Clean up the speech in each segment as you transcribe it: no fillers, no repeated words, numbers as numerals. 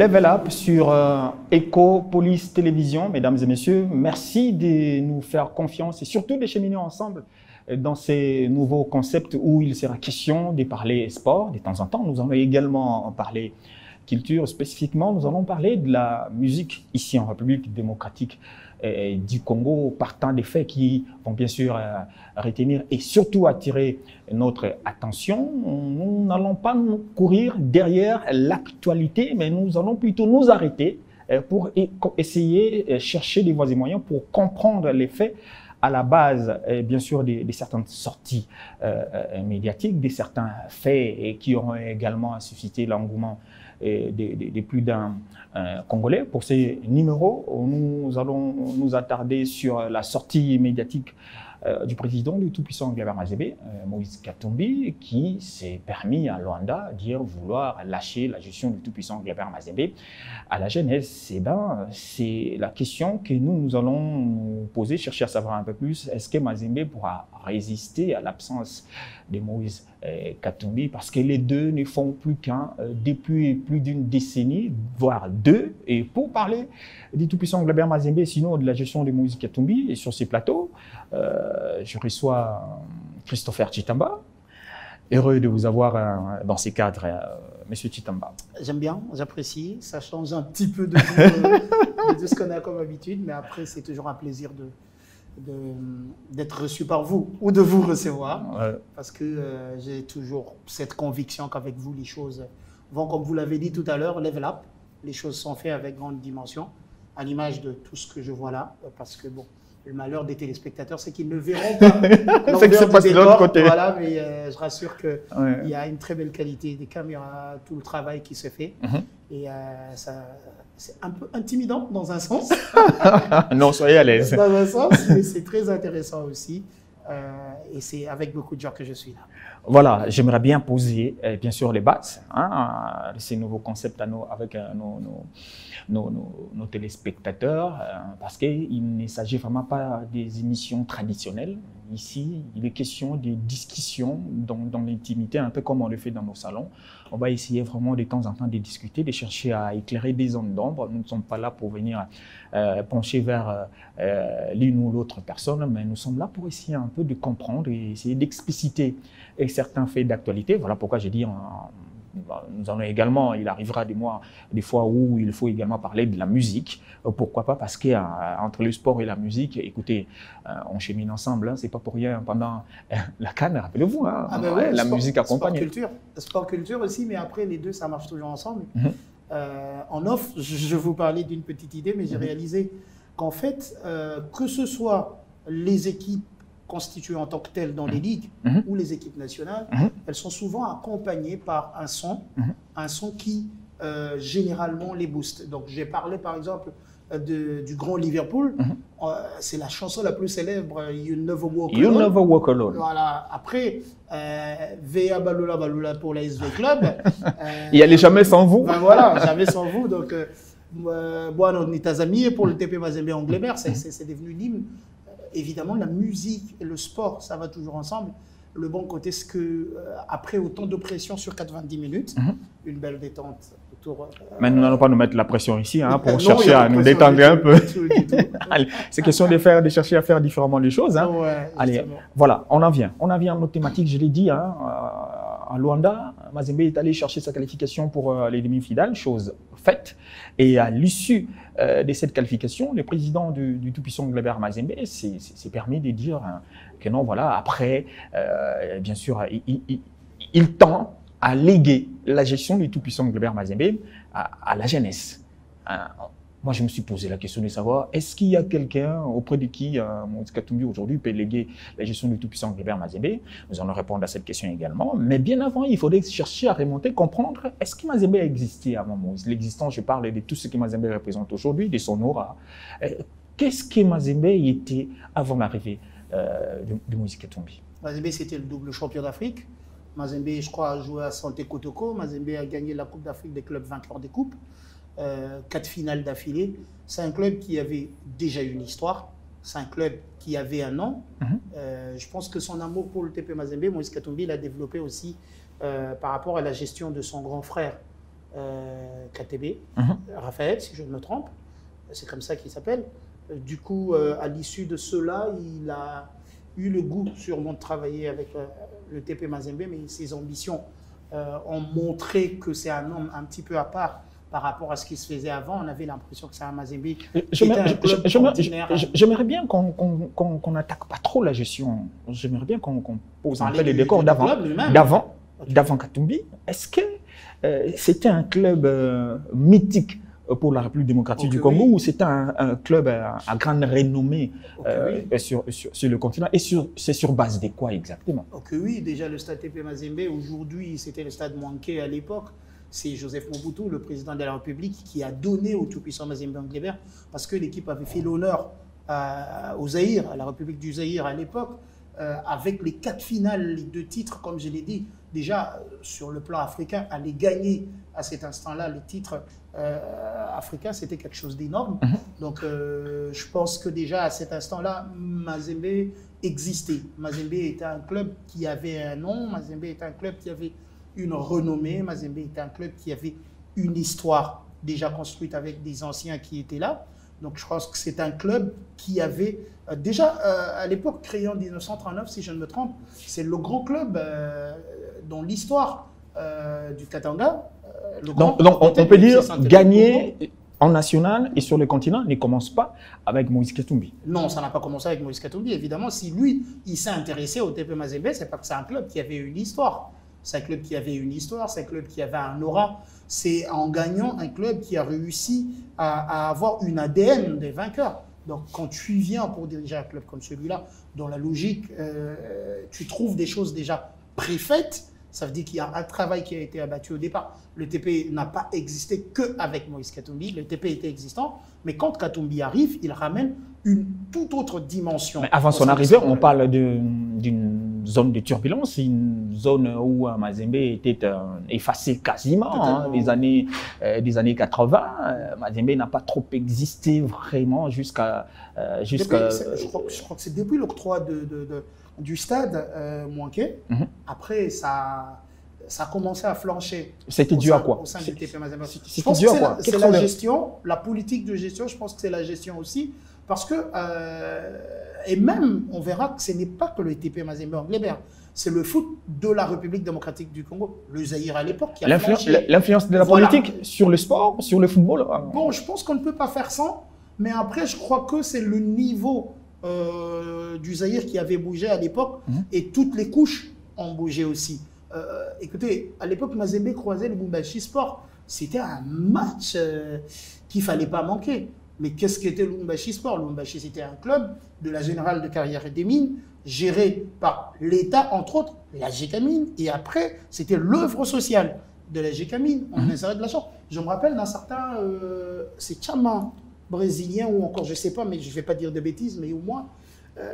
Level Up sur Ecopolis Télévision. Mesdames et messieurs, merci de nous faire confiance et surtout de cheminer ensemble dans ces nouveaux concepts où il sera question de parler sport. De temps en temps, nous allons également parler culture. Spécifiquement, nous allons parler de la musique ici en République démocratique du Congo, partant des faits qui vont bien sûr retenir et surtout attirer notre attention. Nous n'allons pas nous courir derrière l'actualité, mais nous allons plutôt nous arrêter pour essayer de chercher des voies et moyens pour comprendre les faits à la base, bien sûr, de certaines sorties médiatiques, de certains faits qui auront également suscité l'engouement de plus d'un Congolais. Pour ces numéros, nous allons nous attarder sur la sortie médiatique du président du tout-puissant Glabert Mazembe, Moïse Katumbi, qui s'est permis à Luanda de dire vouloir lâcher la gestion du tout-puissant Glabert Mazembe. À la jeunesse, c'est la question que nous allons nous poser, chercher à savoir un peu plus. Est-ce que Mazembe pourra résister à l'absence de Moïse Katumbi? Parce que les deux ne font plus qu'un depuis plus d'une décennie, voire deux. Et pour parler du tout-puissant Glabert Mazembe, sinon de la gestion de Moïse Katumbi, et sur ces plateaux, je reçois Christopher Chitamba. Heureux de vous avoir dans ces cadres, Monsieur Chitamba. J'aime bien, j'apprécie. Ça change un petit peu de ce qu'on a comme habitude, mais après, c'est toujours un plaisir d'être reçu par vous ou de vous recevoir. Ouais. Parce que j'ai toujours cette conviction qu'avec vous, les choses vont, comme vous l'avez dit tout à l'heure, level up. Les choses sont faites avec grande dimension, à l'image de tout ce que je vois là. Parce que, bon, le malheur des téléspectateurs, c'est qu'ils ne verront pas c'est que c'est passé de l'autre côté. Voilà, mais je rassure qu'il y a une très belle qualité des caméras, tout le travail qui se fait. Et c'est un peu intimidant dans un sens. Non, soyez à l'aise. Dans un sens, mais c'est très intéressant aussi. Et c'est avec beaucoup de joie que je suis là. Voilà, j'aimerais bien poser, bien sûr, les bases, ces nouveaux concepts avec nos téléspectateurs, parce qu'il ne s'agit vraiment pas des émissions traditionnelles. Ici, il est question des discussions dans l'intimité, un peu comme on le fait dans nos salons. On va essayer vraiment de temps en temps de discuter, de chercher à éclairer des zones d'ombre. Nous ne sommes pas là pour venir pencher vers l'une ou l'autre personne, mais nous sommes là pour essayer un peu de comprendre et essayer d'expliciter certains faits d'actualité. Voilà pourquoi j'ai dit, nous allons également, il arrivera des fois où il faut également parler de la musique. Pourquoi pas? Parce qu'entre le sport et la musique, écoutez, on chemine ensemble, c'est pas pour rien pendant la CAN, rappelez-vous, la musique accompagne. Sport culture aussi, mais après les deux, ça marche toujours ensemble. En off, je vous parlais d'une petite idée, mais j'ai réalisé qu'en fait, que ce soit les équipes constituées en tant que telles dans les ligues ou les équipes nationales, elles sont souvent accompagnées par un son qui généralement les booste. Donc j'ai parlé par exemple du grand Liverpool, c'est la chanson la plus célèbre, You Never Walk Alone. You Never Walk Alone. Voilà. Après, Vea Balula Balula pour la SV Club. Il n'y allait jamais sans vous. Ben voilà, jamais sans vous. Donc, Bueno Nitazami pour le TP Mazembe Anglebert, c'est devenu l'hymne. Évidemment, la musique et le sport, ça va toujours ensemble. Le bon côté, c'est que après autant de pression sur 90 minutes, une belle détente autour. Mais nous n'allons pas nous mettre la pression ici pour chercher à nous détendre un peu. C'est question de chercher à faire différemment les choses. Ouais, allez, voilà, on en vient à notre thématique. Je l'ai dit, à Luanda, Mazembe est allé chercher sa qualification pour les demi-finales, chose faite. Et à l'issue de cette qualification, le président du tout-puissant Glabert Mazembe s'est permis de dire que non, voilà, après, bien sûr, il tend à léguer la gestion du tout-puissant Glabert Mazembe à la jeunesse. Moi, je me suis posé la question de savoir, est-ce qu'il y a quelqu'un auprès de qui Moïse Katumbi aujourd'hui peut léguer la gestion du tout-puissant Glabert Mazembe? Nous allons répondre à cette question également. Mais bien avant, il faudrait chercher à remonter, comprendre, est-ce que Mazembe a existé avant Moïse? L'existence, je parle de tout ce que Mazembe représente aujourd'hui, de son aura. Qu'est-ce que Mazembe était avant l'arrivée de Moïse Katumbi? Mazembe, c'était le double champion d'Afrique. Mazembe, je crois, a joué à Santé Kotoko. Mazembe a gagné la Coupe d'Afrique des clubs vainqueurs des coupes. 4 finales d'affilée. C'est un club qui avait déjà une histoire. C'est un club qui avait un nom. Je pense que son amour pour le TP Mazembe, Moïse Katumbi, l'a développé aussi par rapport à la gestion de son grand frère KTB, Raphaël, si je ne me trompe, c'est comme ça qu'il s'appelle. Du coup, à l'issue de cela, il a eu le goût sûrement de travailler avec le TP Mazembe, mais ses ambitions ont montré que c'est un homme un petit peu à part par rapport à ce qui se faisait avant. On avait l'impression que c'est un Mazembe. J'aimerais bien qu'on n'attaque pas trop la gestion. J'aimerais bien qu'on pose un peu les décors d'avant Katumbi. Est-ce que c'était un club mythique pour la République démocratique du Congo, ou c'était un club à grande renommée sur le continent, et c'est sur base de quoi exactement? Oui, déjà le stade TP Mazembe, aujourd'hui c'était le stade Mwanké à l'époque. C'est Joseph Mobutu, le président de la République, qui a donné au tout-puissant Mazembe Anglebert, parce que l'équipe avait fait l'honneur au Zaïre, à la République du Zaïre à l'époque, avec les 4 finales, les 2 titres, comme je l'ai dit. Déjà, sur le plan africain, aller gagner à cet instant-là les titres africains, c'était quelque chose d'énorme. Donc, je pense que déjà, à cet instant-là, Mazembe existait. Mazembe était un club qui avait un nom, Mazembe était un club qui avait une renommée, Mazembe était un club qui avait une histoire déjà construite avec des anciens qui étaient là. Donc, je pense que c'est un club qui avait déjà, à l'époque, créé en 1939, si je ne me trompe, c'est le grand club dans l'histoire du Katanga. Donc, on peut dire gagner en national et sur le continent ne commence pas avec Moïse Katumbi. Non, ça n'a pas commencé avec Moïse Katumbi. Évidemment, si lui, il s'est intéressé au TP Mazembe, c'est parce que c'est un club qui avait une histoire. C'est un club qui avait une histoire, c'est un club qui avait un aura. C'est en gagnant un club qui a réussi à avoir une ADN des vainqueurs. Donc, quand tu viens pour diriger un club comme celui-là, dans la logique, tu trouves des choses déjà préfaites. Ça veut dire qu'il y a un travail qui a été abattu au départ. Le TP n'a pas existé qu'avec Moïse Katumbi. Le TP était existant, mais quand Katumbi arrive, il ramène une toute autre dimension. Mais avant son arrivée, on parle d'une zone de turbulence, une zone où Mazembe était effacé quasiment, des années 80. Mazembe n'a pas trop existé vraiment jusqu'à... Je crois que c'est depuis l'octroi du stade Mwanké. Après, ça a commencé à flancher. C'était dû à quoi? Au sein du TP Mazembe. Je pense que c'est la gestion, la politique de gestion, je pense que c'est la gestion aussi. Parce que, et même, on verra que ce n'est pas que le TP Mazembe Anglebert, c'est le foot de la République démocratique du Congo, le Zaïre à l'époque. L'influence de la politique sur le sport, sur le football? Bon, je pense qu'on ne peut pas faire sans, mais après, je crois que c'est le niveau du Zaïre qui avait bougé à l'époque, et toutes les couches ont bougé aussi. Écoutez, à l'époque, Mazembe croisait le Lubumbashi Sport. C'était un match qu'il ne fallait pas manquer. Mais qu'est-ce qu'était le Lubumbashi Sport? Le Lubumbashi, c'était un club de la Générale de Carrière et des Mines, géré par l'État, entre autres, la GECAMINE, et après, c'était l'œuvre sociale de la GECAMINE. On a de la chance. Je me rappelle d'un certain, c'est Chama, brésilien, ou encore, je ne sais pas, mais je ne vais pas dire de bêtises, mais au moins,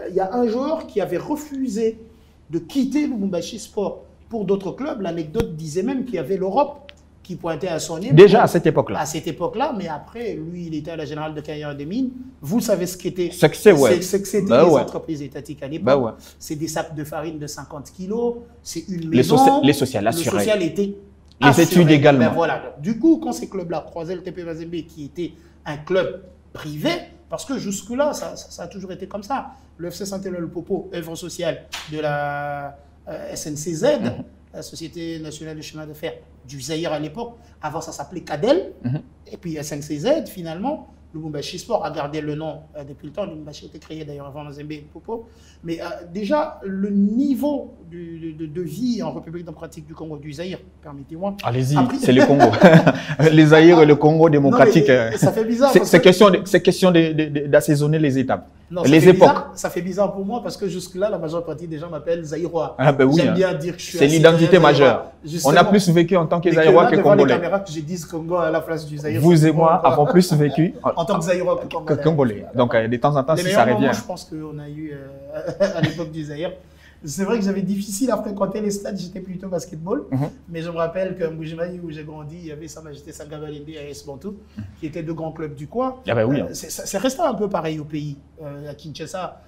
il y a un joueur qui avait refusé de quitter le Lubumbashi Sport pour d'autres clubs. L'anecdote disait même qu'il y avait l'Europe qui pointait à son nez. Déjà à cette époque-là. À cette époque-là, mais après, lui, il était à la Générale de Carrière des Mines. Vous savez ce qu'était. C'est que c'était les entreprises étatiques à l'époque. C'est des sacs de farine de 50 kilos, c'est une maison. Les sociales assurées. Le social était les études également. Ben voilà. Du coup, quand ces clubs-là croisaient le TP Mazembe, qui était un club privé, parce que jusque-là, ça a toujours été comme ça. Le FC Saint-Éloi-le-Popo, œuvre sociale de la SNCZ, la Société nationale de chemin de fer du Zaïre à l'époque. Avant, ça s'appelait Cadel. Et puis SNCZ, finalement, le Lubumbashi Sport a gardé le nom depuis le temps. Le Lubumbashi a été créé d'ailleurs avant Mazembe et Popo. Mais déjà, le niveau de vie en République démocratique du Congo, du Zaïre, permettez-moi. Allez-y, c'est le Congo. Les Zaïre et le Congo démocratique. Non, ça fait bizarre. C'est question d'assaisonner les étapes. Non, les époques. Ça fait bizarre pour moi parce que jusque-là, la majeure partie des gens m'appellent Zaïrois. Ah ben oui, j'aime bien dire que je suis. C'est l'identité majeure. On a plus vécu en tant que Zaïrois que Congolais. Devant les caméras que je dise Congo à la place du Zaïre. Vous et moi avons plus vécu en tant que Zaïrois que Congolais. Donc de temps en temps, si ça revient. Je pense qu'on a eu à l'époque du Zaïre. C'est vrai que j'avais difficile à fréquenter les stades, j'étais plutôt basketball. Mais je me rappelle qu'à Mbujimayi, où j'ai grandi, il y avait Sa Majesté Sangabalende et AS Bantou, qui étaient deux grands clubs du coin. Ah ben oui. C'est resté un peu pareil au pays. À Kinshasa,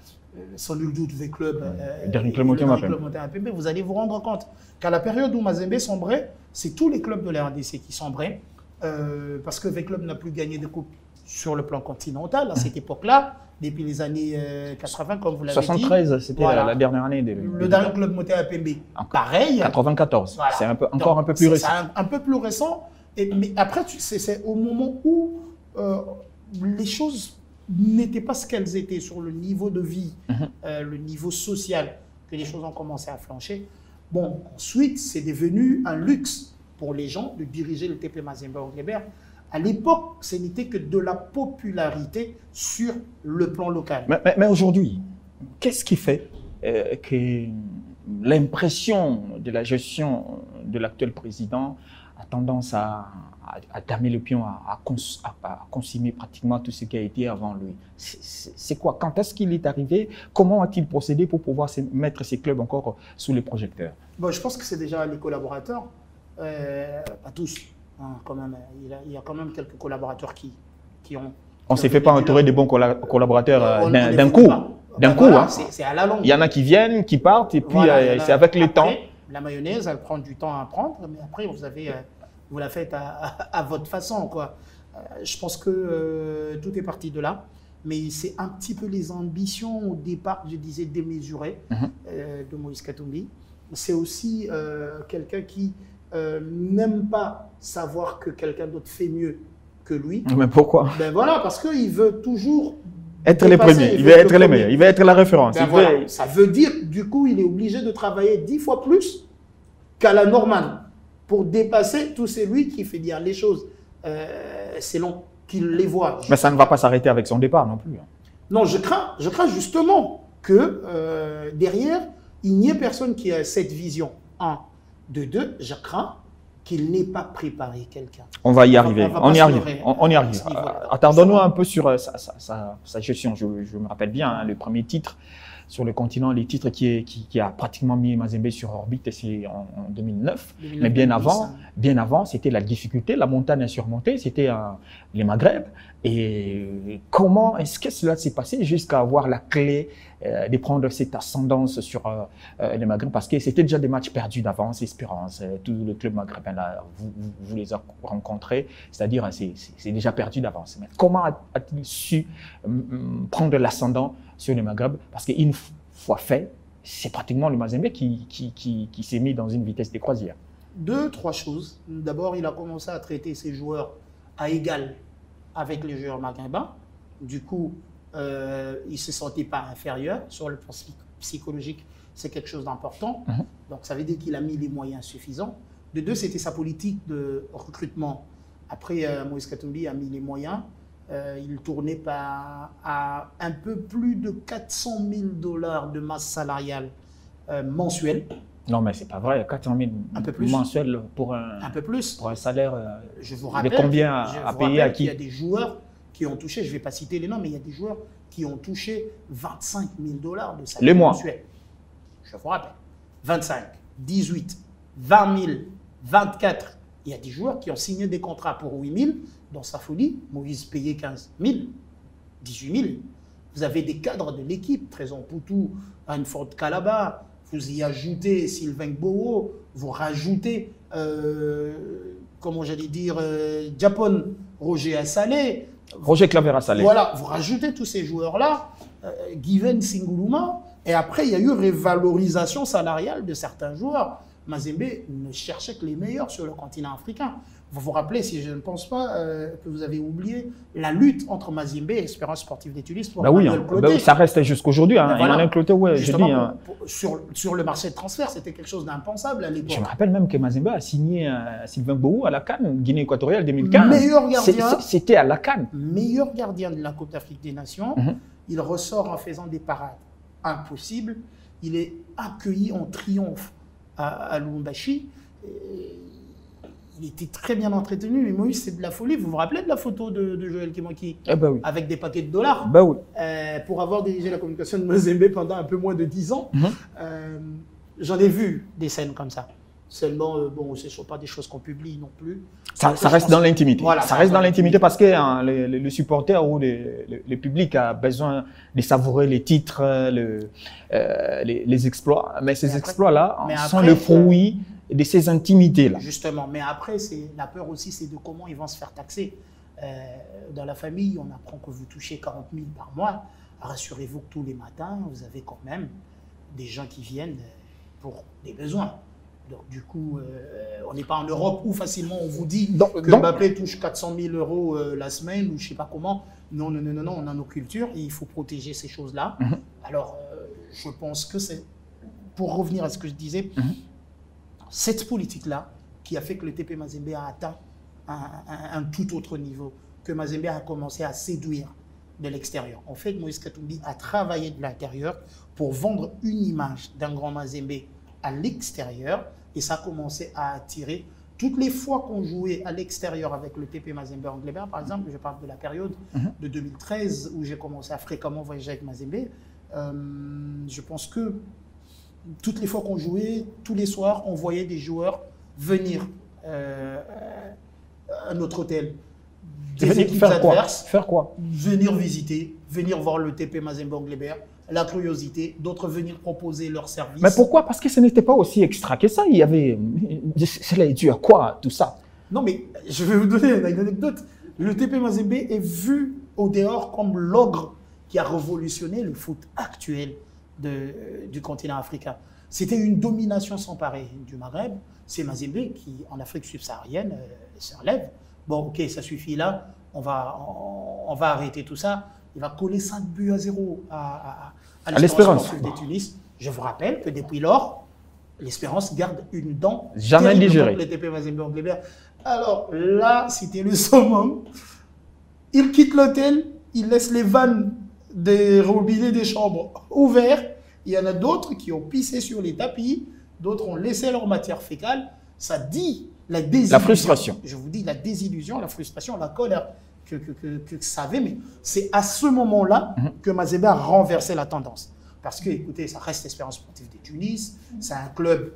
sans nul doute, les clubs. Dernier club monté un peu. Mais vous allez vous rendre compte qu'à la période où Mazembe sombrait, c'est tous les clubs de la RDC qui sombraient. parce que V Club n'a plus gagné de coupe sur le plan continental à cette époque-là, depuis les années 80, comme vous l'avez dit. 73, c'était la dernière année. Le dernier club monté à PMB. Pareil. 94, voilà. C'est encore un peu plus récent. C'est un peu plus récent, mais après, c'est au moment où les choses n'étaient pas ce qu'elles étaient sur le niveau de vie, le niveau social, que les choses ont commencé à flancher. Bon, ensuite, c'est devenu un luxe pour les gens de diriger le TP Mazembe Englebert. À l'époque, ce n'était que de la popularité sur le plan local. Mais aujourd'hui, qu'est-ce qui fait que l'impression de la gestion de l'actuel président a tendance à damer le pion, à consommer pratiquement tout ce qui a été avant lui? C'est quoi? Quand est-ce qu'il est arrivé? Comment a-t-il procédé pour pouvoir mettre ces clubs encore sous les projecteurs? Bon, je pense que c'est déjà les collaborateurs, pas tous. Quand même, il y a quand même quelques collaborateurs qui ont... On ne s'est fait pas entourer de bons collaborateurs d'un coup. Voilà, c'est à la longue. Il y en a qui viennent, qui partent, et puis c'est avec le temps. La mayonnaise, elle prend du temps à prendre, mais après, vous la faites à votre façon, quoi. Je pense que tout est parti de là. Mais c'est un petit peu les ambitions au départ, je disais, démesurées de Moïse Katumbi. C'est aussi quelqu'un qui n'aime pas savoir que quelqu'un d'autre fait mieux que lui. Mais pourquoi? Ben voilà, parce qu'il veut toujours être les premiers, il veut être les meilleurs, il veut être la référence. Ben voilà. Ça veut dire, du coup, il est obligé de travailler 10 fois plus qu'à la normale pour dépasser tout celui qui fait dire les choses selon qu'il les voit. Mais ça ne va pas s'arrêter avec son départ non plus. Non, je crains justement que derrière, il n'y ait personne qui a cette vision. De deux, je crains qu'il n'ait pas préparé quelqu'un. On va y arriver. On y arrive. Attardons-nous un peu sur sa gestion. Je me rappelle bien, le premier titre sur le continent, les titres qui a pratiquement mis Mazembe sur orbite, c'est en 2009. Mais bien avant, c'était la difficulté, la montagne à surmonter, c'était les Maghreb. Et comment est-ce que cela s'est passé jusqu'à avoir la clé de prendre cette ascendance sur les Maghreb? Parce que c'était déjà des matchs perdus d'avance, Espérance, tout le club maghrébin, là, vous les avez rencontrés, c'est-à-dire c'est déjà perdu d'avance. Mais comment a-t-il su prendre l'ascendant sur les Maghreb? Parce qu'une fois fait, c'est pratiquement le Mazembe qui s'est mis dans une vitesse de croisière. 2, 3 choses. D'abord, il a commencé à traiter ses joueurs à égal avec les joueurs maghrébins. Du coup, il ne se sentait pas inférieur sur le plan psychologique. C'est quelque chose d'important. Donc, ça veut dire qu'il a mis les moyens suffisants. De 2, c'était sa politique de recrutement. Après, Moïse Katumbi a mis les moyens. Il tournait à un peu plus de 400 000 $ de masse salariale mensuelle. Non, mais c'est pas vrai. 400 000 mensuels pour un salaire. Je vous rappelle, de combien à payer à qui? Il y a des joueurs qui ont touché, je ne vais pas citer les noms, mais il y a des joueurs qui ont touché 25 000 $ de salaire mensuel. Je vous rappelle. 25, 18, 20 000, 24. Il y a des joueurs qui ont signé des contrats pour 8 000. Dans sa folie, Moïse payait 15 000, 18 000. Vous avez des cadres de l'équipe, Trésor Poutou, Anford Kalaba, vous y ajoutez Sylvain Gboro, vous rajoutez, comment j'allais dire, Japon, Roger Assalé. Roger Claver Assalé. Voilà, vous rajoutez tous ces joueurs-là, Given Singuluma, et après il y a eu révalorisation salariale de certains joueurs. Mazembe ne cherchait que les meilleurs sur le continent africain. Vous vous rappelez, si je ne pense pas, que vous avez oublié la lutte entre Mazembe et Espérance Sportive des Tulis pour Emmanuel Clotet. Ça reste jusqu'aujourd'hui. Emmanuel Clotet, sur le marché de transfert, c'était quelque chose d'impensable à l'époque. Je me rappelle même que Mazembe a signé Sylvain Gboro à la CAN, Guinée équatoriale 2015. Meilleur gardien. C'était à la CAN. Meilleur gardien de la Coupe d'Afrique des Nations. Il ressort en faisant des parades impossibles. Il est accueilli en triomphe à Lubumbashi. Il était très bien entretenu, mais Moïse, c'est de la folie. Vous vous rappelez de la photo de Joël Kimaki avec des paquets de dollars pour avoir dirigé la communication de Mazembe pendant un peu moins de 10 ans. J'en ai vu des scènes comme ça. Seulement, bon, ce ne sont pas des choses qu'on publie non plus. Ça reste dans l'intimité. Voilà, ça reste dans l'intimité parce que le supporter ou le public a besoin de savourer les titres, les exploits. Mais ces exploits-là sont le fruit de ces intimités-là. Justement, mais après, la peur aussi, c'est de comment ils vont se faire taxer. Dans la famille, on apprend que vous touchez 40 000 par mois. Rassurez-vous que tous les matins, vous avez quand même des gens qui viennent pour des besoins. Donc, du coup, on n'est pas en Europe où facilement on vous dit que Mbappé touche 400 000 euros la semaine ou je ne sais pas comment. Non, non, non, non, non, on a nos cultures et il faut protéger ces choses-là. Alors, je pense que c'est, pour revenir à ce que je disais, cette politique-là qui a fait que le TP Mazembe a atteint un tout autre niveau, que Mazembe a commencé à séduire de l'extérieur. En fait, Moïse Katumbi a travaillé de l'intérieur pour vendre une image d'un grand Mazembe à l'extérieur et ça a commencé à attirer. Toutes les fois qu'on jouait à l'extérieur avec le TP Mazembe Anglebert, par exemple, je parle de la période de 2013 où j'ai commencé à fréquemment voyager avec Mazembe, je pense que toutes les fois qu'on jouait, tous les soirs, on voyait des joueurs venir à notre hôtel. Des équipes adverses. Faire quoi? Venir visiter, venir voir le TP Mazembe Anglebert, la curiosité, d'autres venir proposer leurs services. Mais pourquoi? Parce que ce n'était pas aussi extra que ça. Il y avait... Cela est dû à quoi, tout ça? Non, mais je vais vous donner une anecdote. Le TP Mazembe est vu au dehors comme l'ogre qui a révolutionné le foot actuel du continent africain. C'était une domination sans pareil du Maghreb. C'est Mazembe qui, en Afrique subsaharienne, se relève. Bon, ok, ça suffit là. On va arrêter tout ça. Il va coller 5-0 à l'Espérance sportive de Tunis. Je vous rappelle que depuis lors, l'Espérance garde une dent jamais digérée. Le TP Mazembe Anglebert. Alors là, c'était le summum. Il quitte l'hôtel, il laisse les vannes des robinets des chambres ouverts. Il y en a d'autres qui ont pissé sur les tapis, d'autres ont laissé leur matière fécale. Ça dit la désillusion. La frustration. Je vous dis la désillusion, la frustration, la colère que ça avait. Mais c'est à ce moment-là que Mazembe a renversé la tendance. Parce que, écoutez, ça reste l'Espérance sportive de Tunis. C'est un club,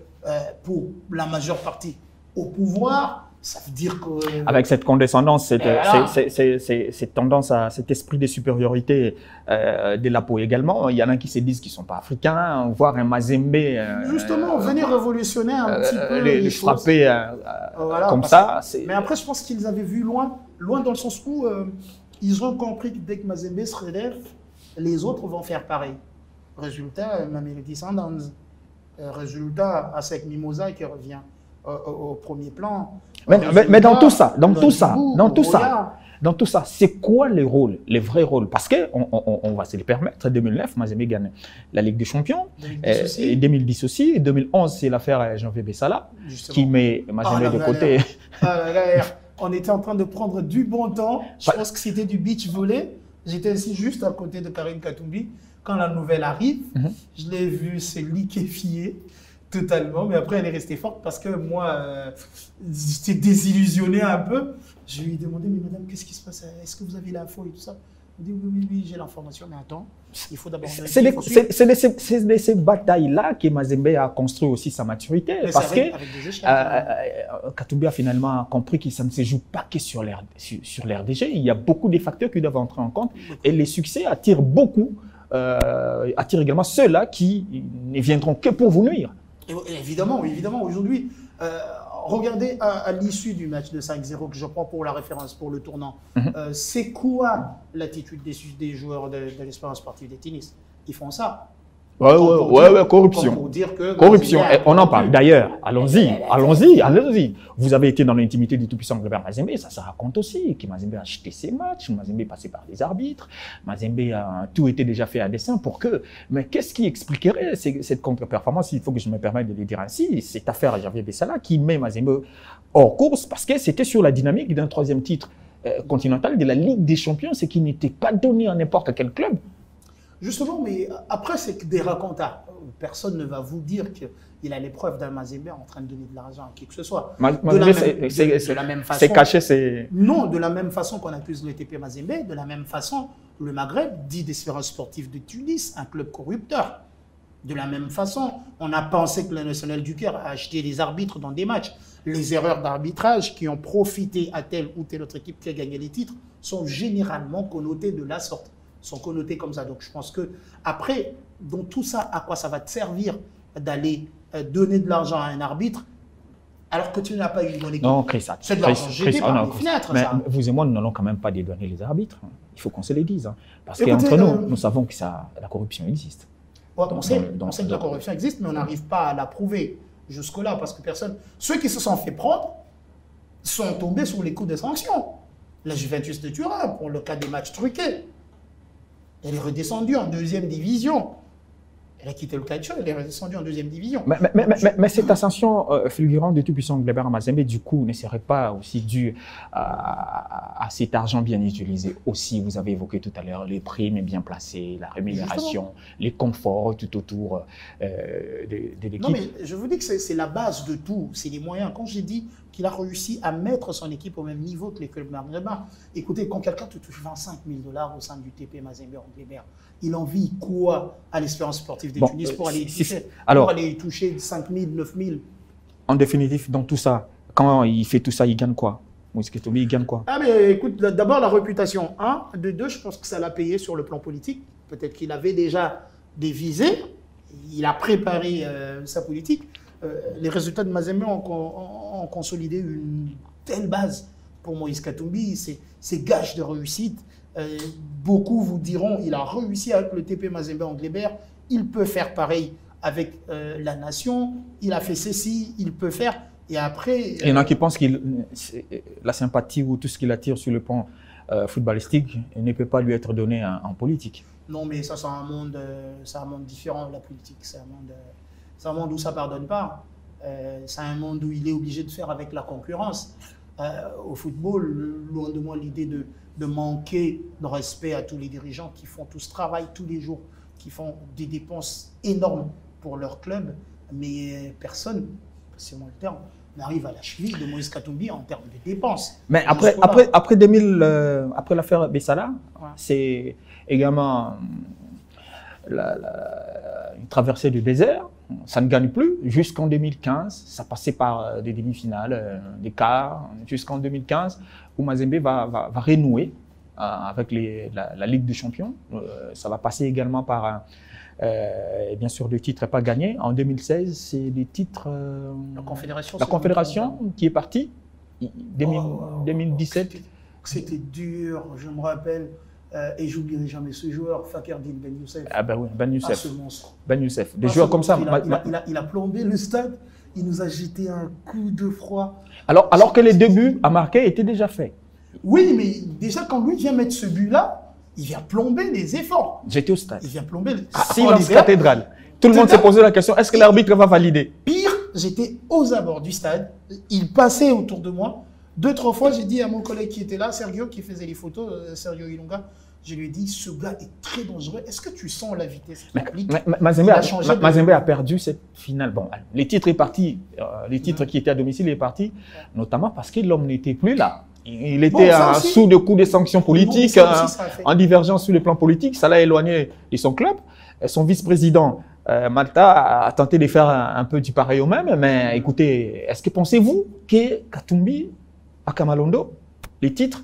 pour la majeure partie, au pouvoir. Ça veut dire que... Avec cette condescendance, cette tendance à cet esprit de supériorité de la peau également, il y en a qui se disent qu'ils ne sont pas africains, voir un Mazembe... Justement, venir révolutionner un petit peu les frapper voilà, comme ça. Mais après, je pense qu'ils avaient vu loin dans le sens où ils ont compris que dès que Mazembe se relève, les autres vont faire pareil. Résultat, Mamelodi Sundowns. Résultat, ASEC Mimosa qui revient au premier plan. Mais dans tout ça, c'est quoi les rôles, les vrais rôles? Parce qu'on va se le permettre, 2009, Mazembe gagne la Ligue des Champions, 2010 aussi, et 2011, c'est l'affaire Janvier Bessala, qui met Mazembe de côté. On était en train de prendre du bon temps, je pense que c'était du beach volley, j'étais assis juste à côté de Karine Katumbi, quand la nouvelle arrive, je l'ai vu se liquéfier. Totalement, mais après elle est restée forte parce que moi, j'étais désillusionné un peu. Je lui ai demandé, mais madame, qu'est-ce qui se passe? Est-ce que vous avez l'info et tout ça? Elle dit, oui, j'ai l'information, mais attends, il faut d'abord... C'est de ces batailles-là que Mazembe a construit aussi sa maturité. Mais parce que Katumbi a finalement compris que ça ne se joue pas que sur l'RDG. Il y a beaucoup de facteurs qui doivent entrer en compte et les succès attirent également ceux-là qui ne viendront que pour vous nuire. Évidemment, aujourd'hui, regardez à l'issue du match de 5-0 que je prends pour la référence pour le tournant. C'est quoi l'attitude des joueurs de l'Espérance sportive de Tunis? Ils font ça. Ouais, corruption. Corruption, on en parle. D'ailleurs, allons-y. Vous avez été dans l'intimité du tout-puissant Robert Mazembe, ça se raconte aussi que Mazembe a acheté ses matchs, Mazembe est passé par des arbitres, Mazembe a tout été déjà fait à dessein pour que... Mais qu'est-ce qui expliquerait cette contre-performance? Il faut que je me permette de le dire ainsi, cette affaire à Janvier Bessala qui met Mazembe hors course parce que c'était sur la dynamique d'un troisième titre continental de la Ligue des Champions, ce qui n'était pas donné à n'importe quel club. Justement, mais après, c'est que des racontats. Personne ne va vous dire qu'il a l'épreuve d'un Mazembe en train de donner de l'argent à qui que ce soit. De la même façon. C'est caché, c'est... Non, de la même façon qu'on accuse le TP Mazembe, de la même façon, le Maghreb dit d'Espérance sportive de Tunis, un club corrupteur. De la même façon, on a pensé que le National du Caire a acheté des arbitres dans des matchs. Les erreurs d'arbitrage qui ont profité à telle ou telle autre équipe qui a gagné les titres sont généralement connotées de la sorte. Sont connotés comme ça. Donc, je pense que après, dans tout ça, à quoi ça va te servir d'aller donner de l'argent à un arbitre? alors que tu n'as pas eu une bonne équipe. Non, Chris, c'est de l'argent jeté par les fenêtres. Mais ça. vous et moi, nous n'allons quand même pas dédouaner les arbitres. Il faut qu'on se les dise. Hein. Parce qu'entre nous, nous savons que la corruption existe. Ouais, on sait que la corruption existe, mais on n'arrive pas à la prouver jusque-là, parce que ceux qui se sont fait prendre sont tombés sous les coups des sanctions. La Juventus de Turin, pour le cas des matchs truqués, elle est redescendue en 2e division. Elle a quitté le calcio, elle est redescendue en 2e division. Mais cette ascension fulgurante du tout-puissant Glebert Mazembe, du coup, ne serait pas aussi due à cet argent bien utilisé aussi. Vous avez évoqué tout à l'heure les primes bien placées, la rémunération, les conforts tout autour de l'équipe. Non, mais je vous dis que c'est la base de tout, c'est les moyens. Quand j'ai dit qu'il a réussi à mettre son équipe au même niveau que les clubs maghrébins, écoutez, quand quelqu'un te touche 25 000 $ au sein du TP Mazembe en Glebert, il en vit quoi à l'Espérance sportive de Tunis pour aller toucher 5 000, 9 000? En définitive, dans tout ça, quand il fait tout ça, il gagne quoi? Moïse Katumbi, il gagne quoi? Ah mais écoute, d'abord la réputation, de deux, je pense que ça l'a payé sur le plan politique. Peut-être qu'il avait déjà des visées, il a préparé sa politique. Les résultats de Mazembe ont consolidé une telle base pour Moïse Katumbi, c'est gage de réussite. Beaucoup vous diront, il a réussi avec le TP Mazembe en Glebert, il peut faire pareil avec la nation, il a fait ceci, il peut faire, et après... Il y en a qui pensent que la sympathie ou tout ce qu'il attire sur le plan footballistique ne peut pas lui être donné en politique. Non, mais ça, c'est un monde différent, la politique, c'est un monde où ça ne pardonne pas, c'est un monde où il est obligé de faire avec la concurrence. Au football, loin de moi l'idée de manquer de respect à tous les dirigeants qui font tout ce travail tous les jours, qui font des dépenses énormes pour leur club, mais personne, c'est moi le terme, n'arrive à la cheville de Moïse Katumbi en termes de dépenses. Mais après l'affaire Bessala, ouais, c'est également une traversée du désert. Ça ne gagne plus jusqu'en 2015. Ça passait par des demi-finales, des quarts, jusqu'en 2015, où Mazembe va renouer avec la Ligue des Champions. Ça va passer également par, bien sûr, le titre n'est pas gagné. En 2016, c'est les titres... la Confédération qui est partie. 2017. C'était dur, je me rappelle. Et j'oublierai jamais ce joueur, Fakerdine Ben Youssef. Ah ben oui, Ben Youssef. Ce monstre. Ben Youssef. Des joueurs comme ça. Il a plombé le stade, il nous a jeté un coup de froid. Alors que les deux buts à marquer étaient déjà faits. Oui, mais déjà quand lui vient mettre ce but-là, il vient plomber les efforts. J'étais au stade. Il vient plomber les silence cathédrale. Tout le monde s'est posé la question, est-ce que l'arbitre va valider? Pire, j'étais aux abords du stade, il passait autour de moi. 2-3 fois, j'ai dit à mon collègue qui était là, Sergio, qui faisait les photos, Sergio Ilunga, je lui ai dit, ce gars est très dangereux. Est-ce que tu sens la vitesse qu'il applique? Mazembe a perdu cette finale. Bon, les titres est parti, les titres qui étaient à domicile est parti, notamment parce que l'homme n'était plus là. Il était sous le coup des sanctions politiques, en divergence sur le plan politique. Ça l'a éloigné de son club. Son vice-président, Malta, a tenté de faire un peu du pareil au même. Mais écoutez, est-ce que pensez-vous que Katumbi, à Kamalondo, les titres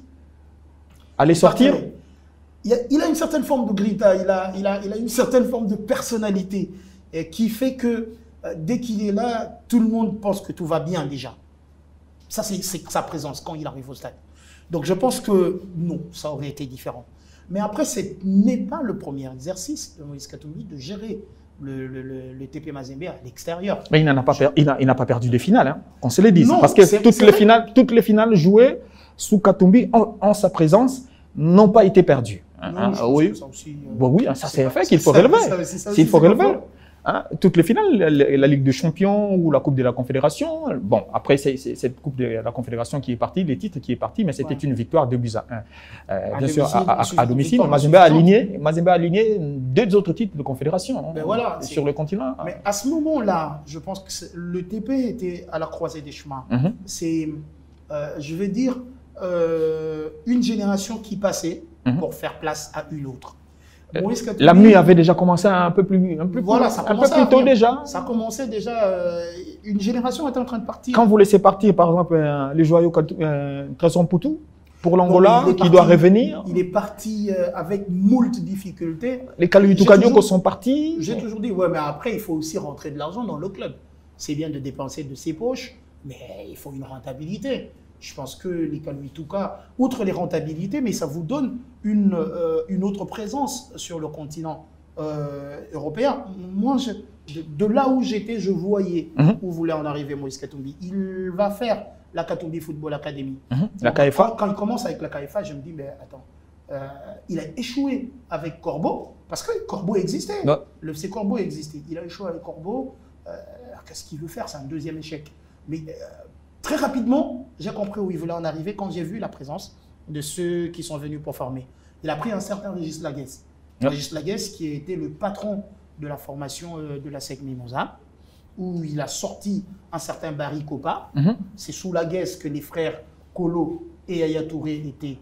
allaient sortir? Il a une certaine forme de grinta, il a une certaine forme de personnalité qui fait que dès qu'il est là, tout le monde pense que tout va bien déjà. Ça, c'est sa présence quand il arrive au stade. Donc je pense que non, ça aurait été différent. Mais après, ce n'est pas le premier exercice de Moïse Katumbi de gérer le TP Mazembe à l'extérieur. Mais il n'a pas perdu des finales, hein, qu'on se le dise. Non, parce que toutes les finales jouées sous Katumbi en sa présence n'ont pas été perdues. Oui, ça aussi, oui, ça c'est un fait qu'il faut relever. S'il faut relever. Toutes les finales, la Ligue des Champions ou la Coupe de la Confédération. Bon, après, c'est cette Coupe de la Confédération qui est partie, les titres qui est parti, mais c'était une victoire 2-1. Bien sûr, à domicile, Mazembe a aligné 2 autres titres de Confédération voilà, sur le continent. Mais à ce moment-là, je pense que le TP était à la croisée des chemins. C'est, je vais dire, une génération qui passait pour faire place à une autre. La nuit avait déjà commencé un peu plus tôt déjà. Ça commençait déjà, une génération était en train de partir. Quand vous laissez partir, par exemple, les joyaux Tresson Poutou, pour l'Angola, qui doit revenir. Il est parti avec moult difficultés. Les Kalou Kadioko sont partis. J'ai toujours dit, ouais, mais après, il faut aussi rentrer de l'argent dans le club. C'est bien de dépenser de ses poches, mais il faut une rentabilité. Je pense que les Kalou Itouka, outre les rentabilités, mais ça vous donne une autre présence sur le continent européen. Moi, de là où j'étais, je voyais où voulait en arriver Moïse Katumbi. Il va faire la Katumbi Football Academy. La KFA. Quand il commence avec la KFA, je me dis, mais attends, il a échoué avec Corbeau, parce que Corbeau existait. Ouais. Le FC Corbeau existait. Il a échoué avec Corbeau. Qu'est-ce qu'il veut faire? C'est un deuxième échec. Mais très rapidement, j'ai compris où il voulait en arriver quand j'ai vu la présence de ceux qui sont venus pour former. Il a pris un certain Régis Laguesse. Ouais. Régis Laguesse qui a été le patron de la formation de la SEC Mimosa, où il a sorti un certain Barry Kopa. C'est sous Laguesse que les frères Kolo et Aya Touré étaient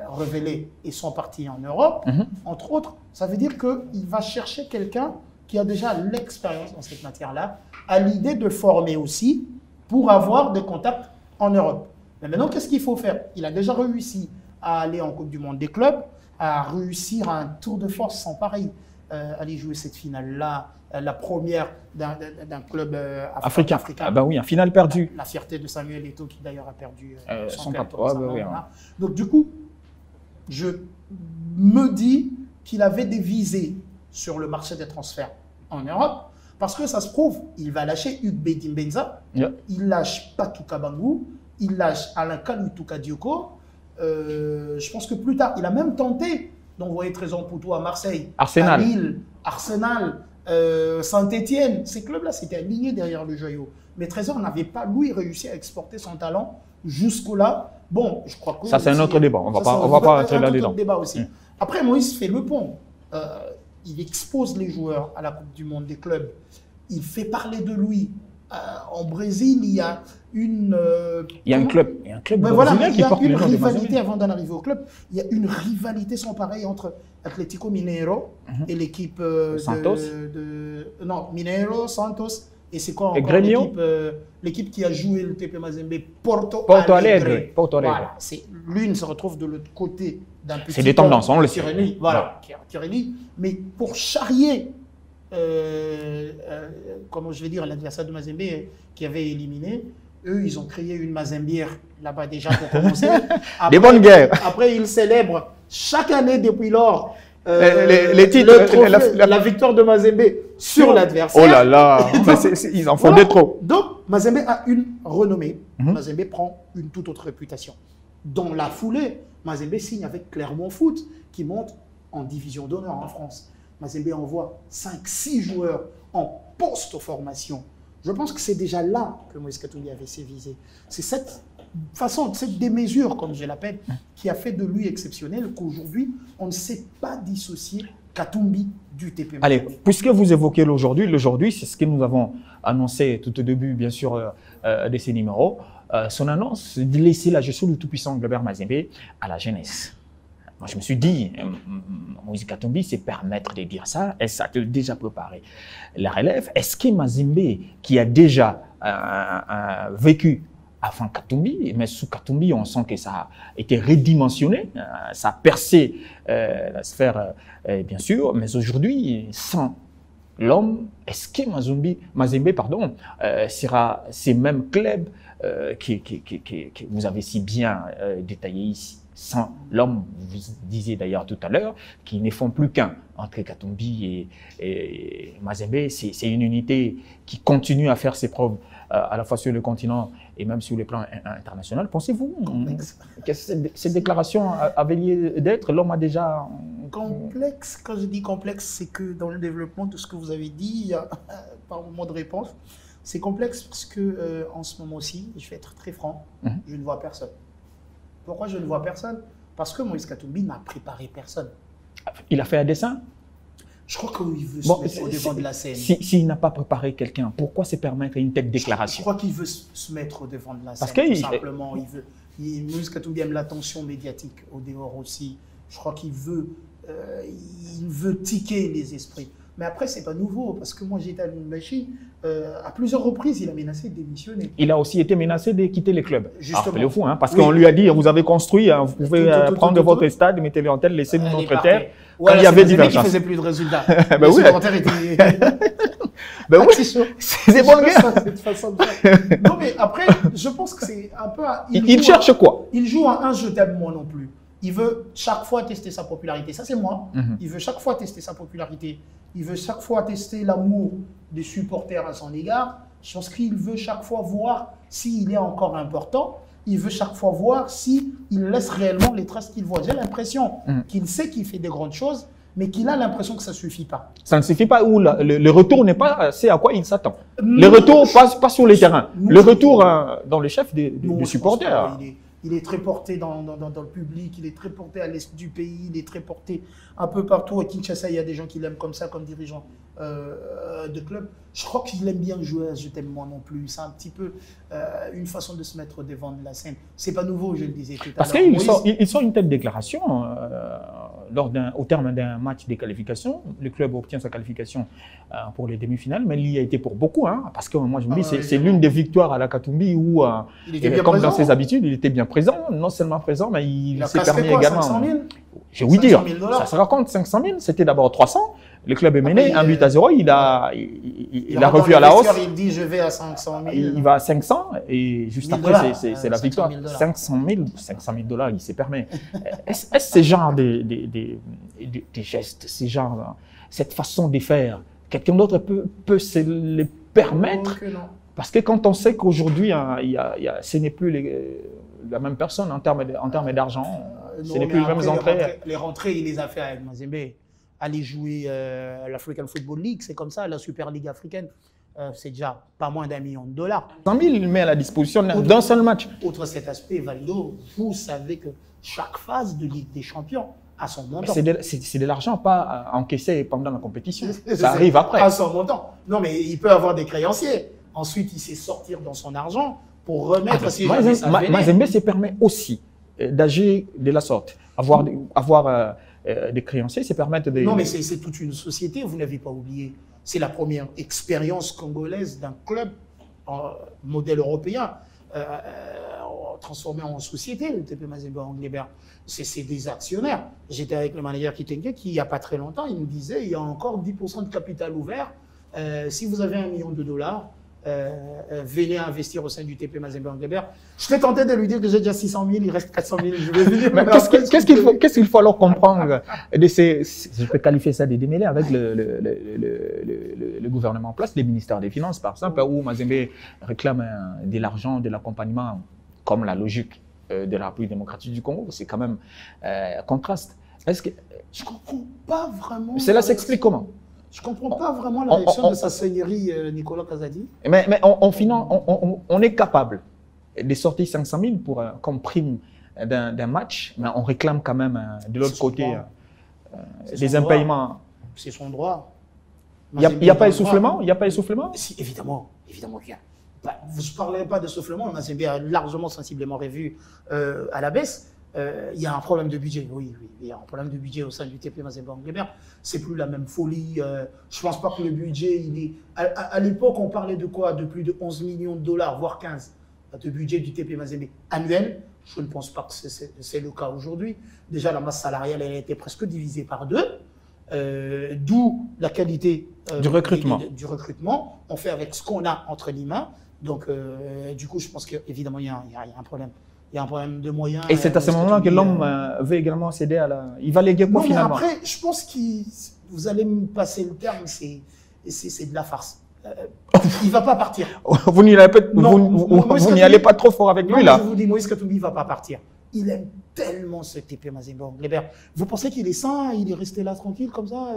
révélés et sont partis en Europe. Entre autres, ça veut dire qu'il va chercher quelqu'un qui a déjà l'expérience dans cette matière-là, à l'idée de former aussi pour avoir des contacts en Europe. Mais maintenant, qu'est-ce qu'il faut faire? Il a déjà réussi à aller en Coupe du Monde des clubs, à réussir un tour de force sans pareil, aller jouer cette finale-là, la première d'un club africain. Ah ben oui, un final perdu. La fierté de Samuel Eto'o qui d'ailleurs a perdu son papa. Donc du coup, je me dis qu'il avait des visées sur le marché des transferts en Europe, parce que ça se prouve, il va lâcher Hugues Bedimbenza, il lâche Patou Kabangou, il lâche Alain Kalou Itouka Dioko. Je pense que plus tard, il a même tenté d'envoyer Trésor Poutou à Marseille, Arsenal, à Lille, Arsenal, Saint-Étienne. Ces clubs-là s'étaient alignés derrière le joyau. Mais Trésor n'avait pas, lui, réussi à exporter son talent jusqu'au-là. Bon, je crois que... Ça, c'est un autre débat. On ne va pas entrer là-dedans. Débat aussi. Après, Moïse fait le pont. Il expose les joueurs à la Coupe du Monde des clubs. Il fait parler de lui. En Brésil, il y a une... il y a un club brésilien qui porte le nom de Mazembe. Il y a une rivalité avant d'en arriver au club. Il y a une rivalité sans pareil entre Atlético Mineiro et l'équipe Santos. Non, Mineiro, Santos. Et c'est quoi encore l'équipe qui a joué le TP Mazembe? Porto Alegre. Voilà. L'une se retrouve de l'autre côté d'un petit... C'est des tendances, on le sait. Voilà, Tirelli. Mais pour charrier, comment je vais dire, l'adversaire de Mazembe qui avait éliminé, eux, ils ont créé une Mazembière là-bas déjà pour commencer. Après, des bonnes guerres. Après, ils célèbrent chaque année depuis lors les titres, trophée, la victoire de Mazembe sur l'adversaire. Oh là là, ils en font des trop. Donc, Mazembe a une renommée. Mazembe prend une toute autre réputation. Dans la foulée, Mazembe signe avec Clermont Foot, qui monte en division d'honneur en France. Mazembe envoie 5-6 joueurs en post-formation. Je pense que c'est déjà là que Moïse Katumbi avait ses visées. C'est cette façon, cette démesure, comme je l'appelle, qui a fait de lui exceptionnel, qu'aujourd'hui, on ne sait pas dissocier Katumbi du TP Mazembe. Allez, puisque vous évoquez l'aujourd'hui, c'est ce que nous avons annoncé tout au début, bien sûr, de ces numéros. Son annonce de laisser la gestion du tout-puissant Globert Mazembe à la jeunesse. Moi, je me suis dit, Moïse Katumbi, c'est permettre de dire ça. Est-ce que ça a déjà préparé la relève? Est-ce que Mazembe, qui a déjà vécu avant Katumbi, mais sous Katumbi, on sent que ça a été redimensionné, ça a percé la sphère, bien sûr, mais aujourd'hui, sans l'homme, est-ce que Mazembe sera ces mêmes clubs que vous avez si bien détaillés ici? Sans l'homme, vous disiez d'ailleurs tout à l'heure, qui ne font plus qu'un entre Katumbi et Mazembe. C'est une unité qui continue à faire ses preuves à la fois sur le continent et même sur le plan international. Pensez-vous que cette déclaration avait lieu d'être? L'homme a déjà... Complexe, quand je dis complexe, c'est que dans le développement de ce que vous avez dit, il y a pas moment de réponse. C'est complexe parce que en ce moment aussi, je vais être très franc, je ne vois personne. Pourquoi je ne vois personne? Parce que Moïse Katumbi n'a préparé personne. Il a fait un dessin? Je crois qu'il veut se mettre au devant de la scène. S'il n'a pas préparé quelqu'un, pourquoi se permettre une telle déclaration? Je crois qu'il veut se mettre au devant de la scène. Tout simplement, Moïse Katumbi aime l'attention médiatique au dehors aussi. Je crois qu'il veut tiquer les esprits. Mais après, ce n'est pas nouveau, parce que moi, j'étais à Lubumbashi, à plusieurs reprises, il a menacé de démissionner. Il a aussi été menacé de quitter les clubs. Rappelez-vous, parce qu'on lui a dit, vous avez construit, vous pouvez prendre votre stade, mettez-le en telle, laissez-nous notre terre. Quand il y avait divergence. Il faisait plus de résultats. Les supporters étaient... Ben oui, c'est bon gars. Non, mais après, je pense que c'est un peu... Il cherche quoi? Il joue à un je t'aime moi non plus. Il veut chaque fois tester sa popularité. Ça, c'est moi. Il veut chaque fois tester sa popularité. Il veut chaque fois tester l'amour des supporters à son égard. Je pense qu'il veut chaque fois voir s'il est encore important. Il veut chaque fois voir s'il laisse réellement les traces qu'il voit. J'ai l'impression qu'il sait qu'il fait des grandes choses, mais qu'il a l'impression que ça ne suffit pas. Ça ne suffit pas, ou le retour n'est pas ce à quoi il s'attend. Le retour pas sur les terrains. Le retour dans le chef des supporters. Il est très porté dans le public, il est très porté à l'est du pays, il est très porté un peu partout. À Kinshasa, il y a des gens qui l'aiment comme ça, comme dirigeant de club. Je crois qu'il aime bien jouer à Je t'aime moi non plus. C'est un petit peu une façon de se mettre devant de la scène. C'est pas nouveau, je le disais tout à l'heure. Parce qu'il sort une telle déclaration au terme d'un match de qualification. Le club obtient sa qualification pour les demi-finales, mais il y a été pour beaucoup. Parce que moi, je me dis, c'est l'une des victoires à la Katumbi où, comme dans ses habitudes, il était bien présent. Non seulement présent, mais il s'est permis également. 500 000 j'ai ouï dire, ça se raconte 500 000, c'était d'abord 300. Le club est mené, 1-0, il a revu à la hausse. Il dit je vais à 500 000. Il va à 500 et juste après, c'est la victoire. 500 000 $, il s'est permis. Est-ce ce genre des gestes, cette façon de faire, quelqu'un d'autre peut se les permettre? Parce que quand on sait qu'aujourd'hui, ce n'est plus la même personne en termes d'argent, ce n'est plus les mêmes entrées. Les rentrées, il les a fait avec Mazembe. Aller jouer l'African Football League, c'est comme ça, la Super Ligue africaine, c'est déjà pas moins $1 million. 100 000, il met à la disposition d'un seul match. Outre cet aspect, Valdo, vous savez que chaque phase de Ligue des Champions a son montant. C'est de l'argent pas encaissé pendant la compétition. Ça arrive après. À son montant. Non, mais il peut avoir des créanciers. Ensuite, il sait sortir dans son argent pour remettre ses Mazembe se permet aussi d'agir de la sorte. Avoir des créanciers, c'est permettre de... Non, mais c'est toute une société, vous n'avez pas oublié. C'est la première expérience congolaise d'un club modèle européen transformé en société, le TP Mazembe Anglebert. C'est des actionnaires. J'étais avec le manager Kitenge qui, il n'y a pas très longtemps, il nous disait il y a encore 10% de capital ouvert. Si vous avez $1 million, venez investir au sein du TP Mazembe Anglebert. Je t'ai tenté de lui dire que j'ai déjà 600 000, il reste 400 000, je vais venir. Qu'est-ce qu'il faut alors comprendre de je peux qualifier ça de démêlés avec le gouvernement en place, les ministères des Finances par exemple, où Mazembe réclame de l'argent, de l'accompagnement, comme la logique de la République démocratique du Congo. C'est quand même contraste. Je ne comprends pas vraiment. Cela s'explique comment? Je ne comprends pas vraiment la réaction de sa seigneurie Nicolas Kazadi. Mais on est capable de sortir 500 000 comme prime d'un match, mais on réclame quand même de l'autre côté des impayements. C'est son droit. Il n'y a pas essoufflement? Il n'y a pas essoufflement? Si, évidemment qu'il y a. Vous ne parlez pas d'essoufflement, Mazembe a largement, sensiblement revu à la baisse. Il y a un problème de budget, oui, il y a un problème de budget au sein du TP Mazembe Anglebert. C'est plus la même folie. Je pense pas que le budget, il est... À l'époque, on parlait de quoi? De plus de 11 millions $, voire 15, de budget du TP Mazembe annuel. Je ne pense pas que c'est le cas aujourd'hui. Déjà, la masse salariale, elle a été presque divisée par 2. D'où la qualité du recrutement. On fait avec ce qu'on a entre les mains. Donc, du coup, je pense qu'évidemment, il y a un problème. Il y a un problème de moyens. Et c'est à ce moment-là que l'homme veut également céder à la... Il va léguer quoi finalement? Après, je pense que vous allez me passer le terme, c'est de la farce. Il ne va pas partir. Vous n'y allez pas trop fort avec lui là. Je vous dis, Moïse Katumbi ne va pas partir. Il aime tellement ce TP Mazembe Anglebert. Vous pensez qu'il est sain, il est resté là tranquille comme ça?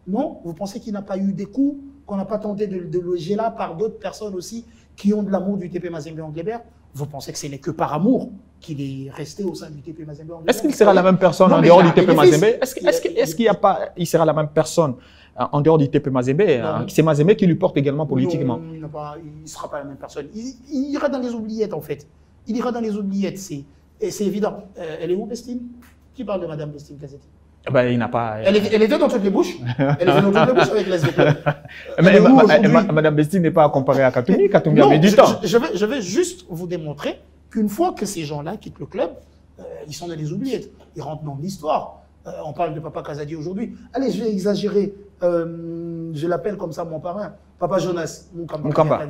Non. Vous pensez qu'il n'a pas eu des coups, qu'on n'a pas tenté de loger là par d'autres personnes aussi qui ont de l'amour du TP Mazembe Anglebert? Vous pensez que ce n'est que par amour qu'il est resté au sein du TP Mazembe Anglebert? Est-ce qu'il sera la même personne en dehors du TP Mazembe? Est-ce qu'il n'y a pas, il sera la même personne en dehors du TP Mazembe? C'est Mazembe qui lui porte également politiquement. Non, il ne sera pas la même personne. Il ira dans les oubliettes en fait. Il ira dans les oubliettes, c'est évident. Elle est où, Bestine? Qui parle de Madame Bestine Kazeti? Il n'a pas... Elle était dans toutes les bouches. Elle était dans toutes les bouches avec l'SVP. Madame Bestine n'est pas comparée à Katumbi. Katumbi a mis du temps. Je vais juste vous démontrer qu'une fois que ces gens-là quittent le club, ils sont dans les oubliettes. Ils rentrent dans l'histoire. On parle de Papa Kazadi aujourd'hui. Allez, je vais exagérer. Je l'appelle comme ça mon parrain. Papa Jonas Munkamba.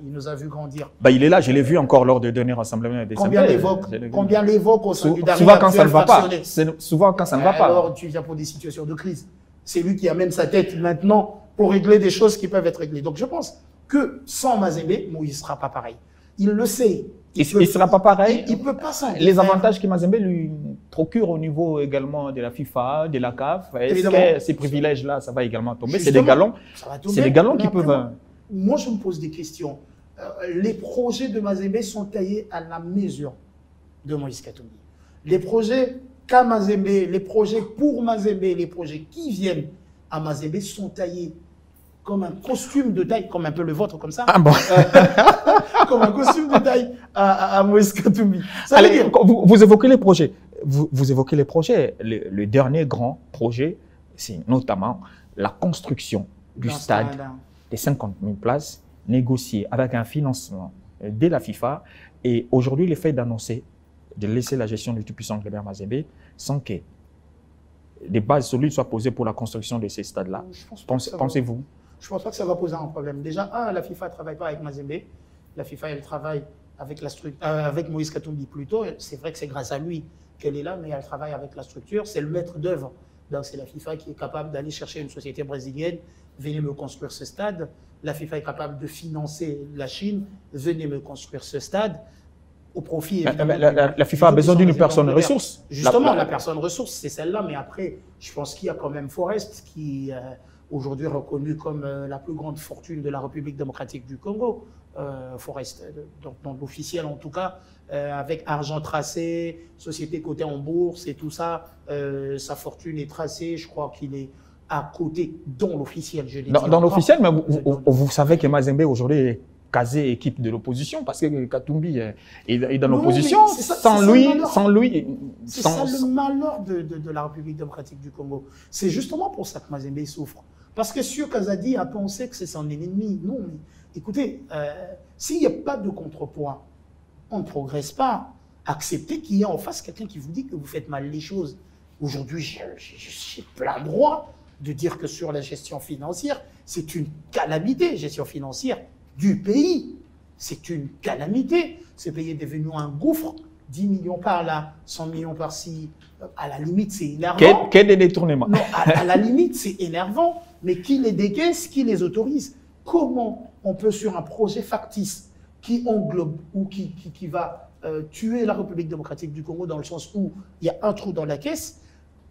Il nous a vu grandir. Bah, il est là, je l'ai vu encore lors du dernier rassemblement. Combien l'évoque au sein du dernier souvent quand ça ne va pas. Souvent quand ça ne va pas. Alors tu viens pour des situations de crise. C'est lui qui amène sa tête maintenant pour régler des choses qui peuvent être réglées. Donc je pense que sans Mazembe, Moïse ne sera pas pareil. Il le sait. Il ne sera pas pareil. Il peut pas s'en Les avantages que Mazembe lui procure au niveau également de la FIFA, de la CAF, est-ce que ces privilèges-là, ça va également tomber? C'est des galons. C'est des galons qui peuvent... Moi, je me pose des questions. Les projets de Mazembe sont taillés à la mesure de Moïse Katumbi. Les projets qu'a Mazembe, les projets pour Mazembe, les projets qui viennent à Mazembe sont taillés comme un costume de taille, comme un peu le vôtre, comme ça. Ah bon. Comme un costume de taille à Moïse Katumbi. Allez, vous évoquez les projets. Vous évoquez les projets. Le dernier grand projet, c'est notamment la construction du stade des 50 000 places, négocié avec un financement de la FIFA. Et aujourd'hui, le fait d'annoncer, de laisser la gestion du tout-puissant Kleber Mazembe sans que des bases solides soient posées pour la construction de ces stades-là. Pensez-vous? Je ne pense pas que ça va poser un problème. Déjà, la FIFA ne travaille pas avec Mazembe. La FIFA, elle travaille avec Moïse Katumbi plutôt. C'est vrai que c'est grâce à lui qu'elle est là, mais elle travaille avec la structure. C'est le maître d'œuvre. Donc, c'est la FIFA qui est capable d'aller chercher une société brésilienne. Venez me construire ce stade. La FIFA est capable de financer la Chine. Venez me construire ce stade. Au profit, la FIFA a besoin d'une personne ressource. Justement, la personne ressource, c'est celle-là. Mais après, je pense qu'il y a quand même Forest qui... aujourd'hui reconnu comme la plus grande fortune de la République démocratique du Congo, Forest, dans l'officiel en tout cas, avec argent tracé, société cotée en bourse et tout ça, sa fortune est tracée, je crois qu'il est à côté, dans l'officiel, je l'ai dit. Dans l'officiel, mais vous savez que Mazembe aujourd'hui est casé équipe de l'opposition, parce que Katumbi est dans l'opposition, sans lui... C'est ça le malheur de la République démocratique du Congo. C'est justement pour ça que Mazembe souffre. Parce que Sio Kazadi a pensé que c'est son ennemi. Non, mais écoutez, s'il n'y a pas de contrepoids, on ne progresse pas. Acceptez qu'il y ait en face quelqu'un qui vous dit que vous faites mal les choses. Aujourd'hui, j'ai plein droit de dire que sur la gestion financière, c'est une calamité, gestion financière du pays. C'est une calamité. Ce pays est devenu un gouffre. 10 millions par là, 100 millions par-ci, à la limite, c'est énervant. Quel des détournements? Non, à la limite, c'est énervant. Mais qui les décaisse, qui les autorise? Comment on peut, sur un projet factice qui englobe ou qui va tuer la République démocratique du Congo dans le sens où il y a un trou dans la caisse,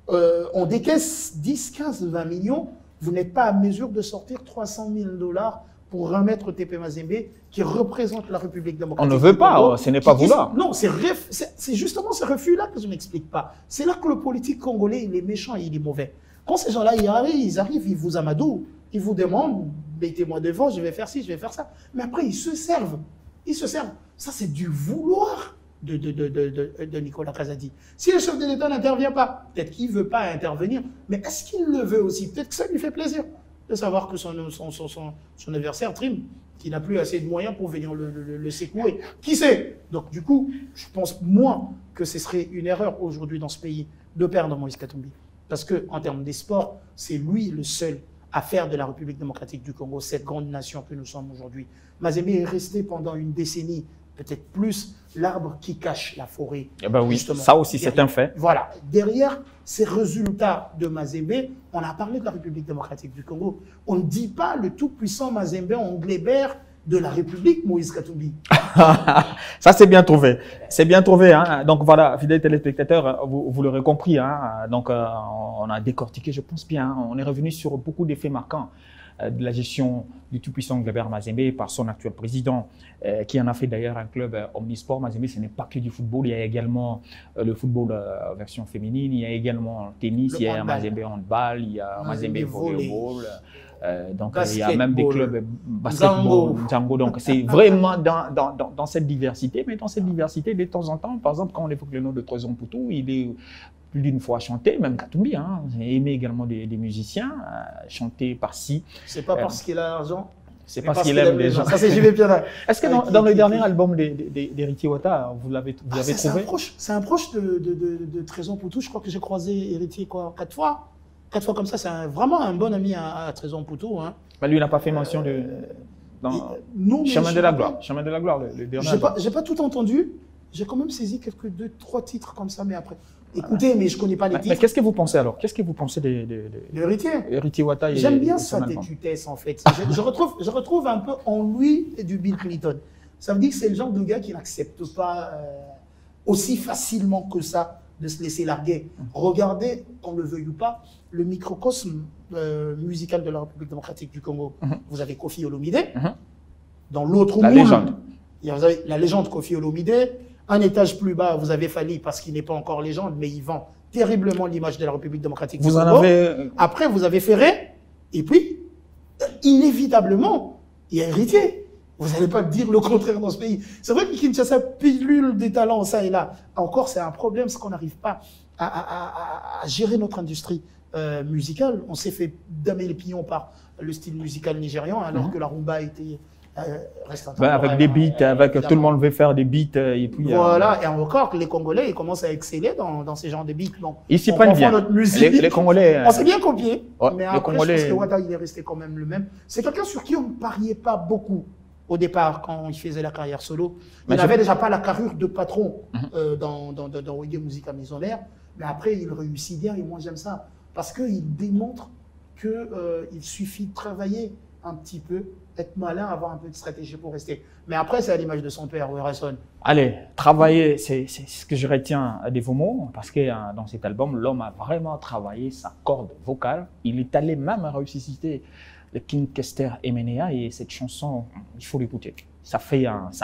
on décaisse 10, 15, 20 millions, vous n'êtes pas à mesure de sortir 300 000 $ pour remettre TP Mazembe qui représente la République démocratique. On ne veut pas, ce n'est pas vouloir. Non, c'est justement ce refus-là que je n'explique pas. C'est là que le politique congolais, il est méchant et il est mauvais. Quand ces gens-là, ils arrivent, ils vous amadouent, ils vous demandent, mettez-moi devant, je vais faire ci, je vais faire ça. Mais après, ils se servent. Ils se servent. Ça, c'est du vouloir de Nicolas Kazadi. Si le chef de l'État n'intervient pas, peut-être qu'il ne veut pas intervenir, mais est-ce qu'il le veut aussi? Peut-être que ça lui fait plaisir de savoir que son adversaire trime, qui n'a plus assez de moyens pour venir le secouer. Qui sait? Donc du coup, je pense moi que ce serait une erreur aujourd'hui dans ce pays de perdre Moïse Katumbi. Parce qu'en termes des sports, c'est lui le seul à faire de la République démocratique du Congo cette grande nation que nous sommes aujourd'hui. Mazembe est resté pendant une décennie, peut-être plus, l'arbre qui cache la forêt. Eh ben oui, ça aussi c'est un fait. Voilà. Derrière ces résultats de Mazembe, on a parlé de la République démocratique du Congo. On ne dit pas le tout-puissant Mazembe Anglébert de la République, Moïse Katumbi. Ça, c'est bien trouvé. C'est bien trouvé. Hein. Donc voilà, fidèles téléspectateurs, vous l'aurez compris. Hein. Donc on a décortiqué, je pense bien. Hein. On est revenu sur beaucoup d'effets marquants de la gestion du tout-puissant Kleber Mazembe par son actuel président, qui en a fait d'ailleurs un club omnisport. Mazembe, ce n'est pas que du football. Il y a également le football version féminine. Il y a également le tennis. Il y a Mazembe handball. Il y a Mazembe volleyball. Donc il y a même des clubs basketball, Django. Donc c'est vraiment dans cette diversité. Mais dans cette diversité, de temps en temps, par exemple, quand on évoque le nom de Trésor Poutou, il est plus d'une fois chanté, même Katumbi, hein, aimé également des musiciens, chanté par-ci. C'est pas parce qu'il a l'argent? C'est parce qu'il aime les gens. Ça, c'est JV Piana. Est-ce que dans le dernier album d'Héritier Wata, vous l'avez trouvé? C'est un proche de Trésor Poutou. Je crois que j'ai croisé Héritier 4 fois. 4 fois comme ça. C'est vraiment un bon ami à Trésor Poutou. Hein. Bah, lui, il n'a pas fait mention dans Chemin de la Gloire. Chemin de la Gloire, le dernier. J'ai pas tout entendu. J'ai quand même saisi quelques 2-3 titres comme ça, mais après. Écoutez, mais je connais pas les titres. Mais qu'est-ce que vous pensez alors? Qu'est-ce que vous pensez de Héritier Wata? J'aime bien sa têtutesse en fait. je retrouve un peu en lui du Bill Clinton. Ça veut dire que c'est le genre de gars qui n'accepte pas aussi facilement que ça de se laisser larguer. Regardez, qu'on le veuille ou pas, le microcosme musical de la République démocratique du Congo. Vous avez Koffi Olomide. Dans l'autre moule, légende. Vous avez la légende Koffi Olomide. Un étage plus bas, vous avez Fally parce qu'il n'est pas encore légende, mais il vend terriblement l'image de la République démocratique du Congo. Après, vous avez Ferré. Et puis, inévitablement, il y a Héritier. Vous n'allez pas dire le contraire dans ce pays. C'est vrai que Kinshasa pilule des talents, ça et là. Encore, c'est un problème, c'est qu'on n'arrive pas à gérer notre industrie musicale. On s'est fait damer les pignons par le style musical nigérian, alors que la rumba était... avec des beats, tout le monde veut faire des beats. Et puis, voilà, et encore, les Congolais ils commencent à exceller dans ces genres de beats. Donc, ils s'y prennent bien. Notre musique, les Congolais. On s'est bien copié, ouais, mais après, je pense que Wata, il est resté quand même le même. C'est quelqu'un sur qui on ne pariait pas beaucoup au départ, quand il faisait la carrière solo. Il n'avait déjà pas la carrure de patron dans Reggae Musique à Maison Vert, mais après, il réussit bien, et moi j'aime ça, parce qu'il démontre qu'il suffit de travailler un petit peu, être malin, avoir un peu de stratégie pour rester. Mais après, c'est à l'image de son père, Werrason. Allez, travailler, c'est ce que je retiens de vos mots, parce que dans cet album, l'homme a vraiment travaillé sa corde vocale. Il est allé même ressusciter le King Kester Emenea, et cette chanson, il faut l'écouter. Ça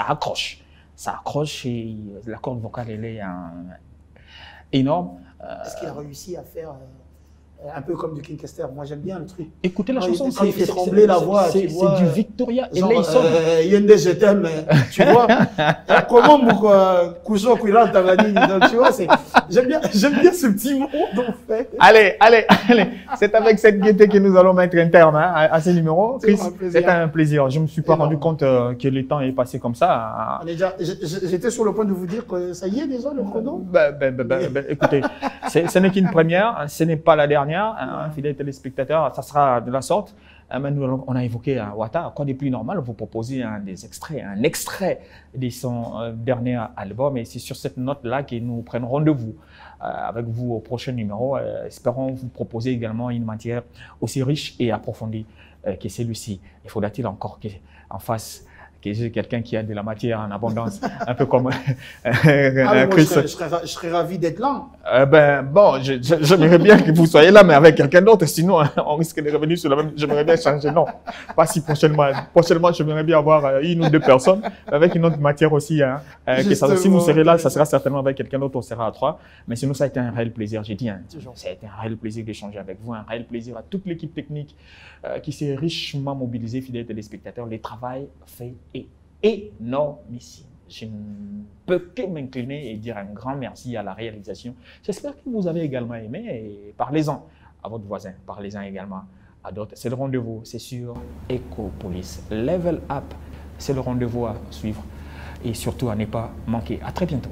accroche. Ça accroche, et la corde vocale, elle est énorme. Est-ce qu'il a réussi à faire... un peu comme du King Kester, moi j'aime bien le truc. Écoutez la chanson, il fait trembler la voix. C'est du Victoria. Et là, il sonne. Yende, je t'aime, tu vois. Comment Koucho Kouira Tavani, tu vois, j'aime bien ce petit mot en fait. Allez. C'est avec cette gaieté que nous allons mettre un terme à ce numéro. C'est un plaisir. Je ne me suis pas rendu compte que le temps est passé comme ça. J'étais sur le point de vous dire que ça y est déjà le chrono. Écoutez, ce n'est qu'une première, ce n'est pas la dernière. Fidèles téléspectateurs, ça sera de la sorte. Nous, on a évoqué Wata. Quoi de plus normal, vous proposez un extrait de son dernier album. Et c'est sur cette note-là que nous prenons rendez-vous avec vous au prochain numéro. Espérons vous proposer également une matière aussi riche et approfondie que celui-ci. Il faudra-t-il encore qu'en face que j'ai quelqu'un qui a de la matière en abondance, un peu comme Chris. Je serais ravi d'être là. J'aimerais bien que vous soyez là, mais avec quelqu'un d'autre, sinon on risque de revenir sur la même. J'aimerais bien changer, non, pas si prochainement. Prochainement, j'aimerais bien avoir une ou deux personnes avec une autre matière aussi. Si vous serez là, ça sera certainement avec quelqu'un d'autre, on sera à 3. Mais sinon, ça a été un réel plaisir, j'ai dit. Ça a été un réel plaisir d'échanger avec vous, un réel plaisir à toute l'équipe technique qui s'est richement mobilisée, fidèles téléspectateurs. Le travail fait énormissime. Je ne peux que m'incliner et dire un grand merci à la réalisation. J'espère que vous avez également aimé, et parlez-en à votre voisin, parlez-en également à d'autres. C'est le rendez-vous, c'est sur Ecopolis. Level Up, c'est le rendez-vous à suivre et surtout à ne pas manquer. À très bientôt.